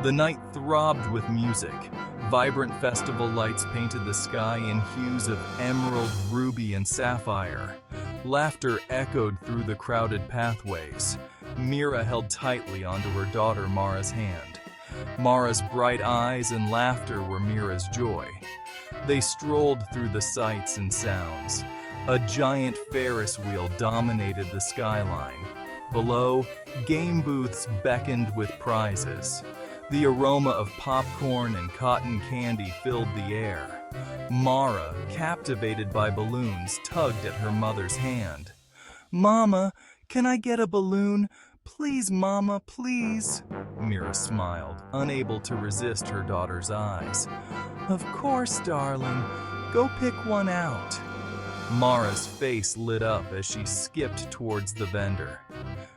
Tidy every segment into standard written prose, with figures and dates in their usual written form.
The night throbbed with music. Vibrant festival lights painted the sky in hues of emerald, ruby, and sapphire. Laughter echoed through the crowded pathways. Mira held tightly onto her daughter Mara's hand. Mara's bright eyes and laughter were Mira's joy. They strolled through the sights and sounds. A giant Ferris wheel dominated the skyline. Below, game booths beckoned with prizes. The aroma of popcorn and cotton candy filled the air. Mara, captivated by balloons, tugged at her mother's hand. "Mama, can I get a balloon? Please, Mama, please." Mira smiled, unable to resist her daughter's eyes. "Of course, darling. Go pick one out." Mara's face lit up as she skipped towards the vendor.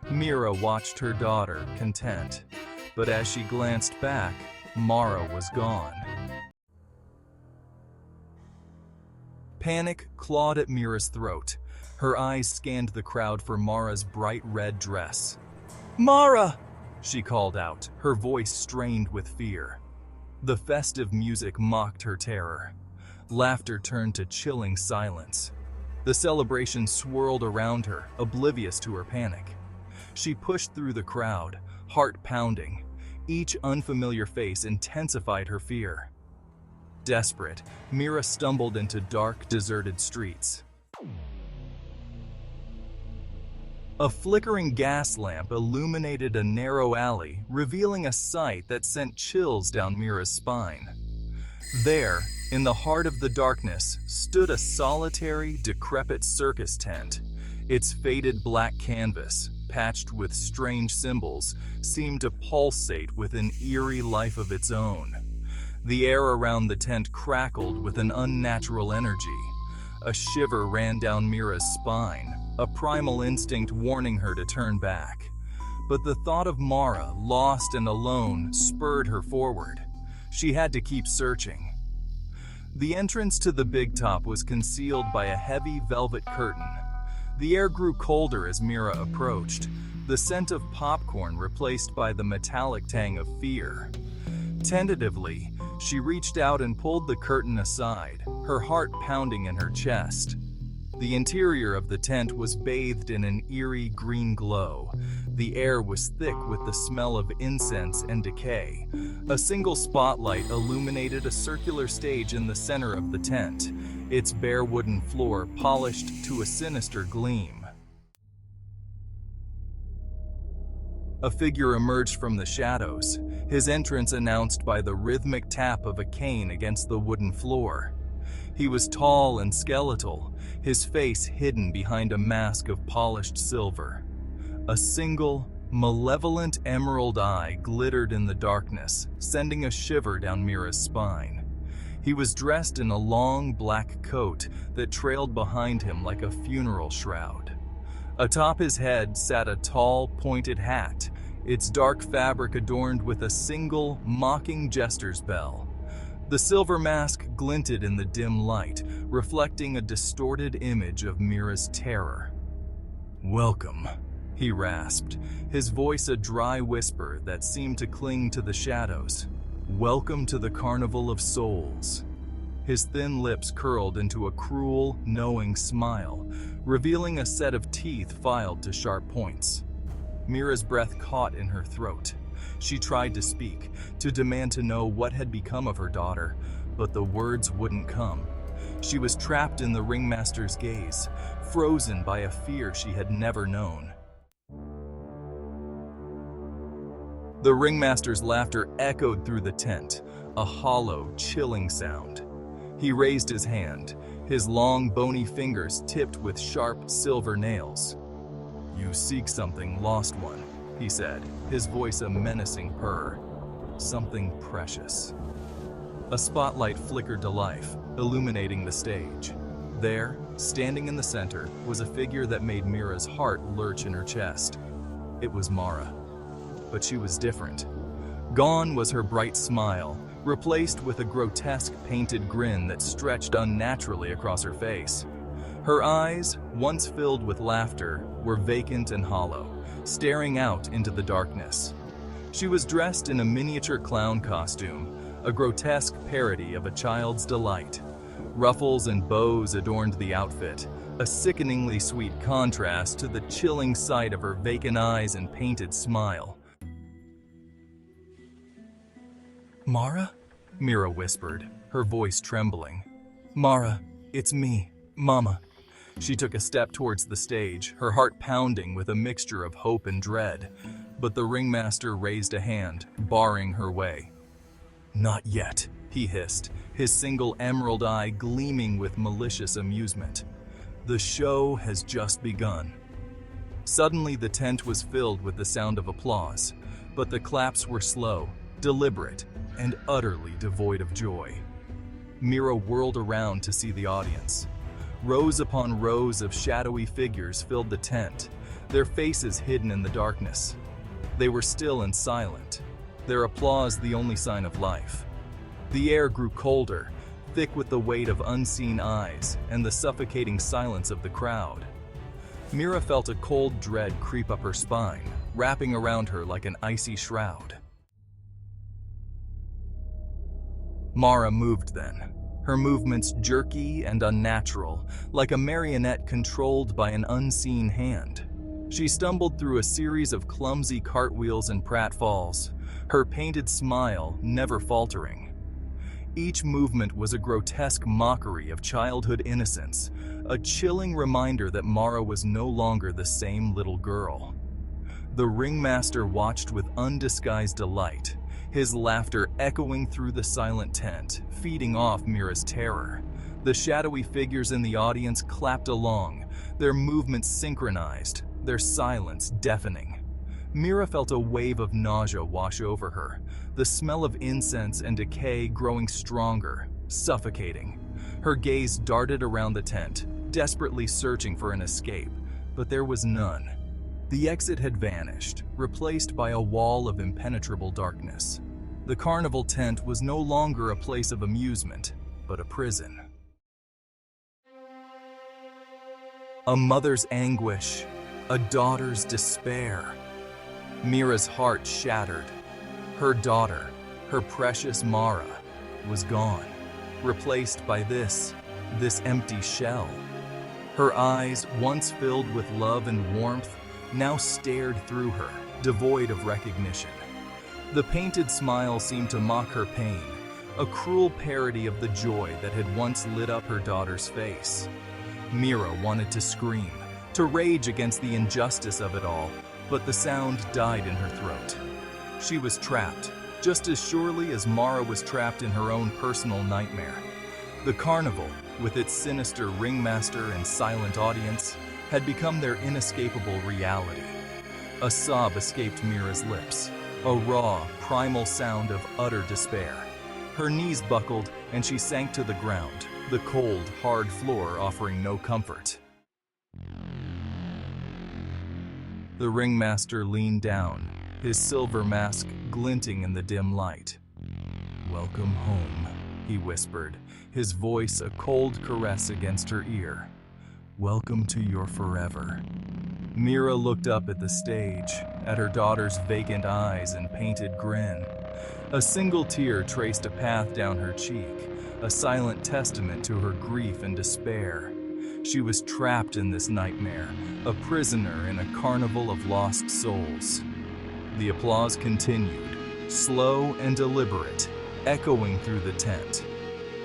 Mira watched her daughter, content. But as she glanced back, Mara was gone. Panic clawed at Mira's throat. Her eyes scanned the crowd for Mara's bright red dress. "Mara!" she called out, her voice strained with fear. The festive music mocked her terror. Laughter turned to chilling silence. The celebration swirled around her, oblivious to her panic. She pushed through the crowd, heart pounding. Each unfamiliar face intensified her fear. Desperate, Mira stumbled into dark, deserted streets. A flickering gas lamp illuminated a narrow alley, revealing a sight that sent chills down Mira's spine. There, in the heart of the darkness, stood a solitary, decrepit circus tent. Its faded black canvas, patched with strange symbols, seemed to pulsate with an eerie life of its own. The air around the tent crackled with an unnatural energy. A shiver ran down Mira's spine, a primal instinct warning her to turn back. But the thought of Mara, lost and alone, spurred her forward. She had to keep searching. The entrance to the big top was concealed by a heavy velvet curtain. The air grew colder as Mira approached, the scent of popcorn replaced by the metallic tang of fear. Tentatively, she reached out and pulled the curtain aside, her heart pounding in her chest. The interior of the tent was bathed in an eerie green glow. The air was thick with the smell of incense and decay. A single spotlight illuminated a circular stage in the center of the tent, its bare wooden floor polished to a sinister gleam. A figure emerged from the shadows, his entrance announced by the rhythmic tap of a cane against the wooden floor. He was tall and skeletal, his face hidden behind a mask of polished silver. A single, malevolent emerald eye glittered in the darkness, sending a shiver down Mira's spine. He was dressed in a long black coat that trailed behind him like a funeral shroud. Atop his head sat a tall, pointed hat, its dark fabric adorned with a single, mocking jester's bell. The silver mask glinted in the dim light, reflecting a distorted image of Mira's terror. "Welcome," he rasped, his voice a dry whisper that seemed to cling to the shadows. "Welcome to the Carnival of Souls." His thin lips curled into a cruel, knowing smile, revealing a set of teeth filed to sharp points. Mira's breath caught in her throat. She tried to speak, to demand to know what had become of her daughter, but the words wouldn't come. She was trapped in the ringmaster's gaze, frozen by a fear she had never known. The ringmaster's laughter echoed through the tent, a hollow, chilling sound. He raised his hand, his long, bony fingers tipped with sharp, silver nails. "You seek something, lost one," he said, his voice a menacing purr. "Something precious." A spotlight flickered to life, illuminating the stage. There, standing in the center, was a figure that made Mira's heart lurch in her chest. It was Mara. But she was different. Gone was her bright smile, replaced with a grotesque painted grin that stretched unnaturally across her face. Her eyes, once filled with laughter, were vacant and hollow, staring out into the darkness. She was dressed in a miniature clown costume, a grotesque parody of a child's delight. Ruffles and bows adorned the outfit, a sickeningly sweet contrast to the chilling sight of her vacant eyes and painted smile. "Mara?" Mira whispered, her voice trembling. "Mara, it's me, Mama." She took a step towards the stage, her heart pounding with a mixture of hope and dread, but the ringmaster raised a hand, barring her way. "Not yet," he hissed, his single emerald eye gleaming with malicious amusement. "The show has just begun." Suddenly the tent was filled with the sound of applause, but the claps were slow, deliberate, and utterly devoid of joy. Mira whirled around to see the audience. Rows upon rows of shadowy figures filled the tent, their faces hidden in the darkness. They were still and silent, their applause the only sign of life. The air grew colder, thick with the weight of unseen eyes and the suffocating silence of the crowd. Mira felt a cold dread creep up her spine, wrapping around her like an icy shroud. Mara moved then, her movements jerky and unnatural, like a marionette controlled by an unseen hand. She stumbled through a series of clumsy cartwheels and pratfalls, her painted smile never faltering. Each movement was a grotesque mockery of childhood innocence, a chilling reminder that Mara was no longer the same little girl. The ringmaster watched with undisguised delight, his laughter echoing through the silent tent, feeding off Mira's terror. The shadowy figures in the audience clapped along, their movements synchronized, their silence deafening. Mira felt a wave of nausea wash over her, the smell of incense and decay growing stronger, suffocating. Her gaze darted around the tent, desperately searching for an escape, but there was none. The exit had vanished, replaced by a wall of impenetrable darkness. The carnival tent was no longer a place of amusement, but a prison. A mother's anguish, a daughter's despair. Mira's heart shattered. Her daughter, her precious Mara, was gone, replaced by this empty shell. Her eyes, once filled with love and warmth, now stared through her, devoid of recognition. The painted smile seemed to mock her pain, a cruel parody of the joy that had once lit up her daughter's face. Mira wanted to scream, to rage against the injustice of it all, but the sound died in her throat. She was trapped, just as surely as Mara was trapped in her own personal nightmare. The carnival, with its sinister ringmaster and silent audience, had become their inescapable reality. A sob escaped Mira's lips, a raw, primal sound of utter despair. Her knees buckled and she sank to the ground, the cold, hard floor offering no comfort. The ringmaster leaned down, his silver mask glinting in the dim light. "Welcome home," he whispered, his voice a cold caress against her ear. "Welcome to your forever." Mira looked up at the stage, at her daughter's vacant eyes and painted grin. A single tear traced a path down her cheek, a silent testament to her grief and despair. She was trapped in this nightmare, a prisoner in a carnival of lost souls. The applause continued, slow and deliberate, echoing through the tent.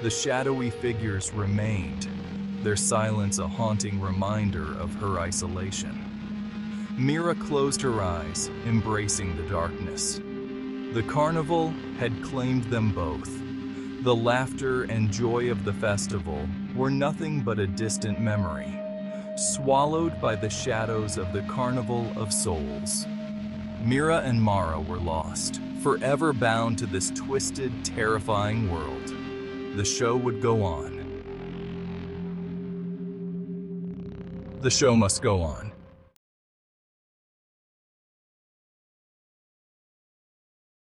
The shadowy figures remained, their silence a haunting reminder of her isolation. Mira closed her eyes, embracing the darkness. The carnival had claimed them both. The laughter and joy of the festival were nothing but a distant memory, swallowed by the shadows of the Carnival of Souls. Mira and Mara were lost, forever bound to this twisted, terrifying world. The show would go on. The show must go on.